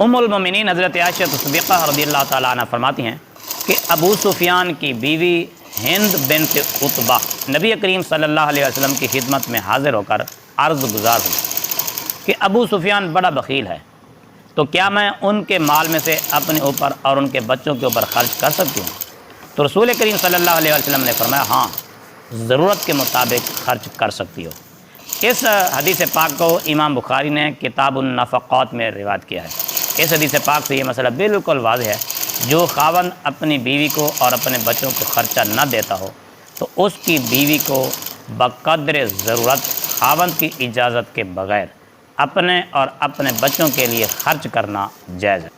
ام المومنین حضرت عائشہ صدیقہ رضی اللہ تعالیٰ عنہ فرماتی ہیں کہ ابو سفیان کی بیوی ہند بنت عتبہ نبی کریم صلی اللہ علیہ وسلم کی خدمت میں حاضر ہو کر عرض گزار ہوئی کہ ابو سفیان بڑا بخیل ہے، تو کیا میں ان کے مال میں سے اپنے اوپر اور ان کے بچوں کے اوپر خرچ کر سکتی ہوں؟ تو رسول کریم صلی اللہ علیہ وسلم نے فرمایا ہاں، ضرورت کے مطابق خرچ کر سکتی ہو۔ اس حدیث پاک کو امام بخاری نے کتاب النفقات میں روایت کیا ہے۔ اس حدیث پاک سے یہ مسئلہ بالکل واضح ہے، جو خاوند اپنی بیوی کو اور اپنے بچوں کو خرچہ نہ دیتا ہو تو اس کی بیوی کو بقدر ضرورت خاوند کی اجازت کے بغیر اپنے اور اپنے بچوں کے لیے خرچ کرنا جائز ہے۔